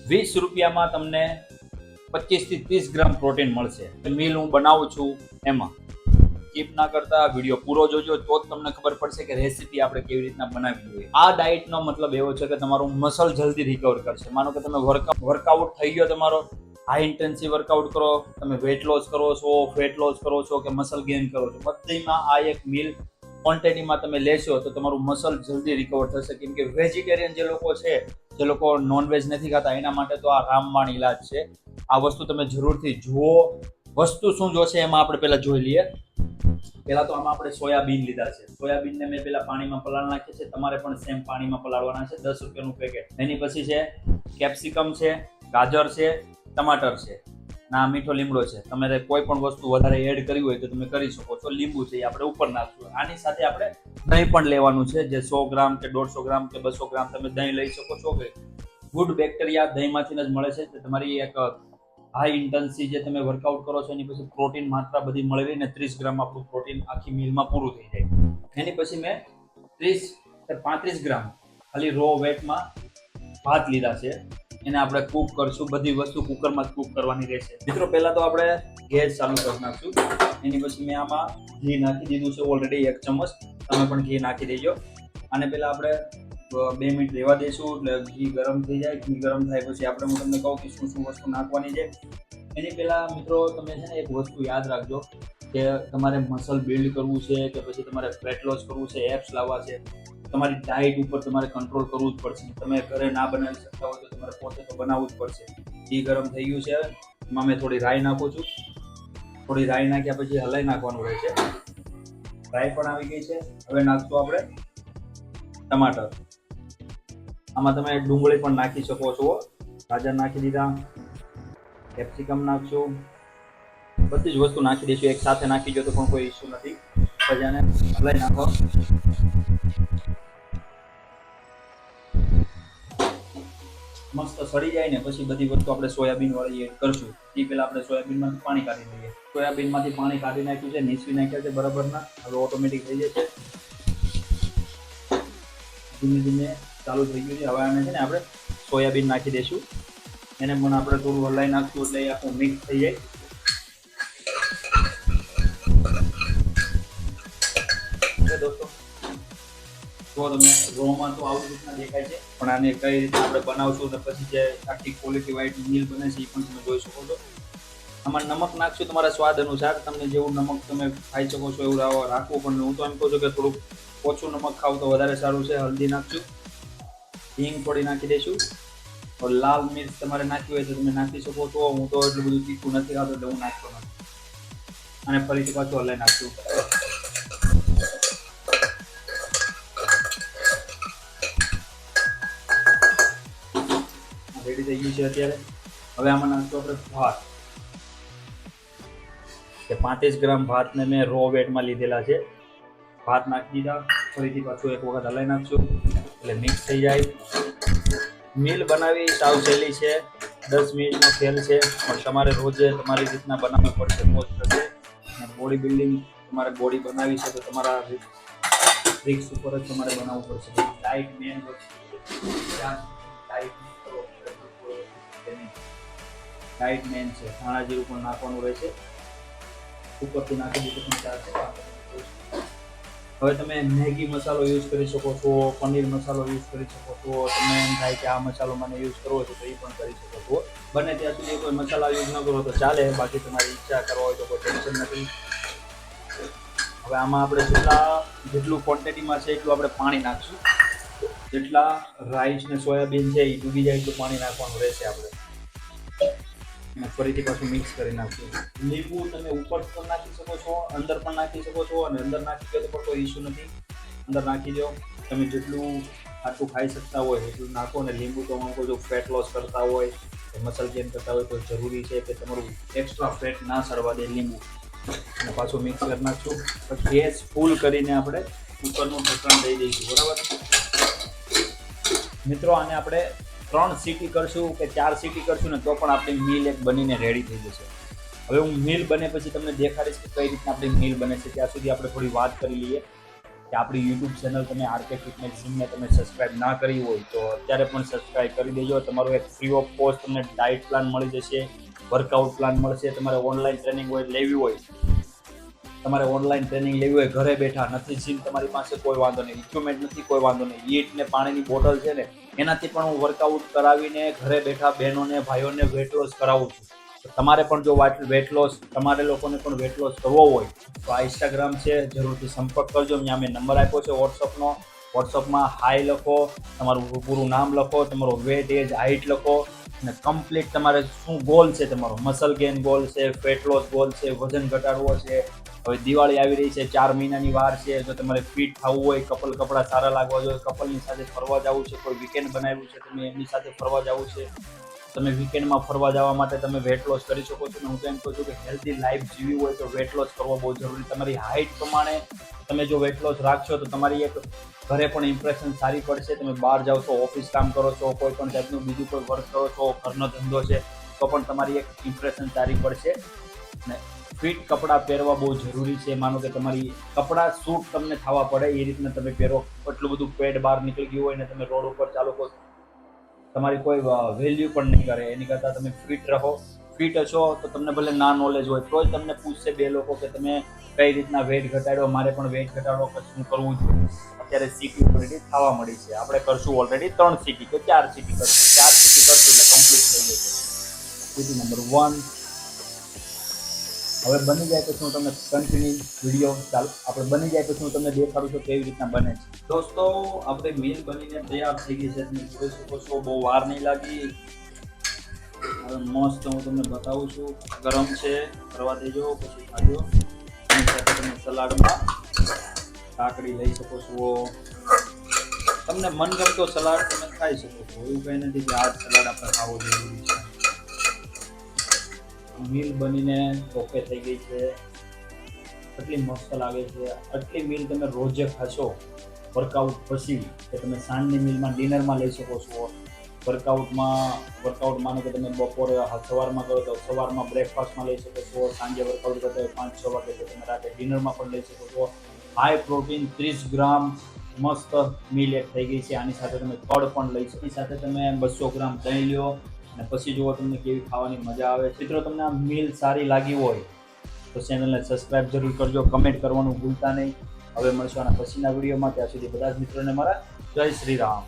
20 રૂપિયામાં તમને 25 થી 30 ગ્રામ પ્રોટીન મળશે. મીલ હું બનાવું છું એમાં સ્કીપ ના કરતા વિડીયો પૂરો જોજો, તો જ તમને ખબર પડશે કે રેસીપી આપણે કેવી રીતના બનાવવી જોઈએ. આ ડાયટનો મતલબ એવો છે કે તમારું મસલ જલ્દી રિકવર કરશે. માનો કે તમે વર્કઆઉટ થઈ ગયો તમારો, હાઈ ઇન્ટેન્સિવ વર્કઆઉટ કરો, તમે વેટ લોસ કરો છો, ફેટ લોસ કરો છો કે મસલ ગેઇન કરો છો, બધીમાં આ એક મીલ ક્વોન્ટિટીમાં તમે લેશો તો તમારું મસલ જલ્દી રિકવર થશે. કેમ કે વેજીટેરિયન જે લોકો છે, જે લોકો નોનવેજ નથી ખાતા, એના માટે તો આ રામબાણ ઈલાજ છે. આ વસ્તુ તમે જરૂરથી જુઓ. વસ્તુ શું જોશે એમાં આપણે પહેલા જોઈ લઈએ. પહેલા તો આમાં આપણે સોયાબીન લીધા છે. સોયાબીનને મેં પહેલા પાણીમાં પલાળ નાખી છે. તમારે પણ સેમ પાણીમાં પલાળવાના છે. 10 રૂપિયાનું પેકેટ. એની પછી છે કેપ્સિકમ છે, ગાજર છે, ટમાટર છે, ના મીઠો લીમડો છે. તમારે કોઈ પણ વસ્તુ વધારે એડ કરવી હોય તો તમે કરી શકો છો. લીંબુ છે એ આપણે ઉપર નાખશું. આની સાથે આપણે દહીં પણ લેવાનું છે, જે 100 ગ્રામ કે 150 ગ્રામ કે 200 ગ્રામ તમે દહીં લઈ શકો છો. કે ગુડ બેક્ટેરિયા દહીંમાંથી જ મળે છે. તમારી એક હાઈ ઇન્ટેન્સિટી જે તમે વર્કઆઉટ કરો છો એની પછી પ્રોટીન માત્રા બધી મળીને 30 ગ્રામ આપણું પ્રોટીન આખી મીલમાં પૂરું થઈ જાય. એની પછી મેં 30 કે 35 ગ્રામ ખાલી રો વેટમાં ભાત લીધા છે. એને આપણે કૂક કરશું. બધી વસ્તુ કુકરમાં જ કૂક કરવાની રહેશે. મિત્રો પહેલા તો આપણે ગેસ ચાલુ કરી નાખશું. એની પછી મેં આમાં ઘી નાખી દીધું છે ઓલરેડી 1 ચમચ. તમે પણ ઘી નાખી દેજો. અને પહેલા આપણે 2 મિનિટ રહેવા દઈશું એટલે ઘી ગરમ થઈ જાય. ઘી ગરમ થાય પછી આપણે હું તમને કહું કે શું શું વસ્તુ નાખવાની છે. એની પહેલા મિત્રો તમે છે ને એક વસ્તુ યાદ રાખજો કે તમારે મસલ બિલ્ડ કરવું છે કે પછી તમારે ફેટ લોસ કરવું છે, એપ્સ લાવવા છે, તમારી ડાયટ ઉપર તમારે કંટ્રોલ કરવું જ પડશે. તમે ઘરે ના બનાવી શકતા હોય તો તમારે પોતે તો બનાવવું જ પડશે. ઘી ગરમ થઈ ગયું છે. એમાં મેં થોડી રાઈ નાખું છું. થોડી રાઈ નાખ્યા પછી હલાઈ નાખવાનું રહે છે. રાઈ પણ આવી ગઈ છે. હવે નાખશું આપણે ટમાટર. આમાં તમે ડુંગળી પણ નાખી શકો છો. ગાજર નાખી દીધા. કેપ્સિકમ નાખશું. બધી જ વસ્તુ નાખી દઈશું. એક સાથે નાખી દો તો પણ કોઈ ઇશ્યુ નથી. પછી આને હલાઈ નાખો. મસ્ત સડી જાય ને પછી બધી વસ્તુ આપણે સોયાબીન વાળી એડ કરશું. એ પહેલા આપણે સોયાબીનમાંથી પાણી કાઢી લઈએ. સોયાબીનમાંથી પાણી કાઢી નાખ્યું છે, નીસવી નાખ્યા છે બરાબરના. હવે ઓટોમેટિક થઈ જશે. ધીમે ધીમે ચાલુ થઈ ગયું છે. હવે આને છે ને આપણે સોયાબીન નાખી દઈશું. એને પણ આપણે થોડું હલાઈ નાખશું એટલે આખું મિક્સ થઈ જાય. દોસ્તો તો તમે રોમાં તો આવી રીતના દેખાય છે, પણ આને કઈ રીતે આપણે બનાવશું ને પછી જે આખી ક્વોલિટી વાઇટ મીલ બને છે એ પણ તમે જોઈ શકો છો. આમાં નમક નાખશું તમારા સ્વાદ અનુસાર. તમને જેવું નમક તમે ખાઈ શકો છો એવું રાખવું. પણ હું તો એમ કહું છું કે થોડુંક ઓછું નમક ખાવ તો વધારે સારું છે. હલ્દી નાખશું. હિંગ થોડી નાખી દઈશું. લાલ મિર્ચ તમારે નાખવી હોય તો તમે નાખી શકો છો. હું તો એટલું બધું તીખું નથી ખાતો એટલે હું નાખતો નથી. અને ફરીથી પાછું હલાઈ નાખશું. રેડી થઈ ગયું છે અત્યારે. હવે આમાં નાખશું આપણે ભાત. કે 35 ગ્રામ ભાતને મેં રો વેટમાં લીધેલા છે. ભાત નાખી દીધા. ફરીથી પાછું એક વખત હલાઈ નાખશું એટલે મિક્સ થઈ જાય. મીલ બનાવી સાવ સહેલી છે. 10 મિનિટનો ખેલ છે. પણ તમારે રોજે તમારી રીતના બનાવવું પડશે તો જ થશે. અને બોડી બિલ્ડિંગ તમારે બોડી બનાવી છે તો તમારા ટ્રિક્સ ઉપર જ તમારે બનાવવું પડશે. ડાયટ મેન ડાયટ મેન છે. ધાણા જીરું પણ નાખવાનું રહેશે. ઉપરથી નાખી દીધું પણ ચાલશે. હવે તમે મેગી મસાલો યુઝ કરી શકો છો, પનીર મસાલો યુઝ કરી શકો છો. તમે એમ થાય કે આ મસાલો મને યુઝ કરવો છે તો એ પણ કરી શકો છો. બને ત્યાં સુધી કોઈ મસાલા યુઝ ન કરો તો ચાલે. બાકી તમારી ઈચ્છા કરવા હોય તો કોઈ ટેન્શન નથી. હવે આમાં આપણે જેટલું ક્વોન્ટિટીમાં છે એટલું આપણે પાણી નાખશું. જેટલા રાઈસ ને સોયાબીન છે એ ડૂબી જાય એટલું પાણી નાખવાનું રહેશે આપણે. અને ફરીથી પાછું મિક્સ કરી નાખશું. લીંબુ તમે ઉપર પણ નાખી શકો છો, અંદર પણ નાખી શકો છો. અને અંદર નાખી દો તો પણ કોઈ ઇશ્યુ નથી. અંદર નાખી દો. તમે જેટલું આટલું ખાઈ શકતા હોય એટલું નાખો. અને લીંબુ તો હું જો ફેટ લોસ કરતા હોય, મસલ ગેઇન કરતા હોય તો જરૂરી છે કે તમારું એક્સ્ટ્રા ફેટ ના સડવા દે લીંબુ. અને પાછું મિક્સ કરી નાખશું. પછી ગેસ ફૂલ કરીને આપણે કુકરનું ઢક્કણ દઈ દઈશું. બરાબર મિત્રો, આને આપણે 3 સીટી કરશું કે 4 સીટી કરશું ને તો પણ આપણી મીલ એક બનીને રેડી થઈ જશે. હવે હું મીલ બને પછી તમને દેખાડીશ કે કઈ રીતના આપણી મીલ બને છે. ત્યાં સુધી આપણે થોડી વાત કરી લઈએ કે આપણી યુટ્યુબ ચેનલ તમે આરકે ફિટનેસ જીમને તમે સબસ્ક્રાઇબ ના કરી હોય તો અત્યારે પણ સબસ્ક્રાઇબ કરી દેજો. તમારું એક ફ્રી ઓફ કોસ્ટ તમને ડાયટ પ્લાન મળી જશે, વર્કઆઉટ પ્લાન મળશે. તમારે ઓનલાઈન ટ્રેનિંગ હોય લેવી હોય, તમારે ઓનલાઈન ટ્રેનિંગ લેવી હોય ઘરે બેઠા, નથી જીમ તમારી પાસે કોઈ વાંધો નહીં, ઇક્વિપમેન્ટ નથી કોઈ વાંધો નહીં, ઈટ ને પાણીની બોટલ છે ને એનાથી પણ હું વર્કઆઉટ કરાવીને ઘરે બેઠા બહેનોને ભાઈઓને વેટ લોસ કરાવું છું. તો તમારે પણ જો વેટ લોસ, તમારે લોકોને પણ વેટ લોસ કરવો હોય તો આ ઇન્સ્ટાગ્રામ છે, જરૂરથી સંપર્ક કરજો. અહીંયા મેં નંબર આપ્યો છે વોટ્સઅપનો. વોટ્સઅપમાં હાઈ લખો, તમારું પૂરું નામ લખો, તમારો વેટ, એજ, હાઇટ લખો અને કમ્પ્લીટ તમારે શું ગોલ છે, તમારો મસલ ગેઇન ગોલ છે, ફેટ લોસ ગોલ છે, વજન ઘટાડવો છે. હવે દિવાળી આવી રહી છે, 4 મહિનાની વાર છે. જો તમારે ફિટ થવું હોય, કપડાં સારા લાગવા જોઈએ, કપલની સાથે ફરવા જવું છે, કોઈ વીકેન્ડ બનાવ્યું છે, તમે એમની સાથે ફરવા જવું છે, તમે વીકેન્ડમાં ફરવા જવા માટે તમે વેટ લોસ કરી શકો છો. હું તો એમ કહું છું કે હેલ્ધી લાઈફ જીવી હોય તો વેટ લોસ કરવો બહુ જરૂરી. તમારી હાઇટ પ્રમાણે તમે જો વેટ લોસ રાખશો તો તમારી એક ઘરે પણ ઇમ્પ્રેશન સારી પડશે. તમે બહાર જાઓ છો, ઓફિસ કામ કરો છો, કોઈ પણ જાતનું બીજું કોઈ વર્ક કરો છો, ઘરનો ધંધો છે, તો પણ તમારી એક ઇમ્પ્રેશન સારી પડશે. અને ફિટ કપડાં પહેરવા બહુ જરૂરી છે. માનો કે તમારી કપડાં સૂટ તમને થવા પડે એ રીતના તમે પહેરો. એટલું બધું પેડ બહાર નીકળી ગયું હોય ને તમે રોડ ઉપર ચાલો તો તમારી કોઈ વેલ્યુ પણ નહીં કરે. એની કરતાં તમે ફિટ રહો. ફિટ હશો તો તમને ભલે ના નોલેજ હોય તોય તમને પૂછશે 2 લોકો કે તમે કઈ રીતના વેટ ઘટાડ્યો, મારે પણ વેટ ઘટાડો, શું કરવું જોઈએ. અત્યારે સીટી ઓલરેડી થવા મળી છે. આપણે કરશું ઓલરેડી 3 સીટી કે 4 સીટી કરશું. 4 સીટી કરશું એટલે કમ્પ્લીટ થઈ જશે. સીટી નંબર 1 હવે બની જાય પછી હું તમને કન્ટિન્યુ વિડીયો ચાલુ આપણે બની જાય પછી હું તમને દેખાડું છું કેવી રીતના બને છે. દોસ્તો આપણે મીલ બનીને તૈયાર થઈ ગઈ છે. તમે જોઈ શકો છો, બહુ વાર નહીં લાગી. હવે મસ્ત હું તમને બતાવું છું. ગરમ છે, કરવા દેજો પછી ખાજો. એની સાથે તમે સલાડમાં કાકડી લઈ શકો છો. તમને મનગમતો સલાડ તમે ખાઈ શકો છો. એવું કંઈ નથી કે આ સલાડ આપણે ખાવો જરૂરી છે. મીલ બનીને ઓકે થઈ ગઈ છે. એટલી મસ્ત લાગે છે. આટલી મીલ તમે રોજે ખાશો વર્કઆઉટ પછી, કે તમે સાંજની મીલમાં ડિનરમાં લઈ શકો છો. વર્કઆઉટ માનો કે તમે બપોરે સવારમાં કરો તો સવારમાં બ્રેકફાસ્ટમાં લઈ શકો છો. સાંજે વર્કઆઉટ કરતા હોય 5-6 વાગે તો તમે રાતે ડિનરમાં પણ લઈ શકો છો. હાઈ પ્રોટીન 30 ગ્રામ મસ્ત મીલ એક થઈ ગઈ છે. આની સાથે તમે કડ પણ લઈ શકો. એની સાથે તમે 200 ગ્રામ દહીં લ્યો અને પછી જુઓ તમને કેવી ખાવાની મજા આવે. મિત્રો તમને આ મીલ સારી લાગી હોય તો ચેનલને સબસ્ક્રાઇબ જરૂર કરજો, કમેન્ટ કરવાનું ભૂલતા નહીં. હવે મળશું આના પછીના વિડીયોમાં. ત્યાં સુધી બધા જ મિત્રોને મારા જય શ્રી રામ.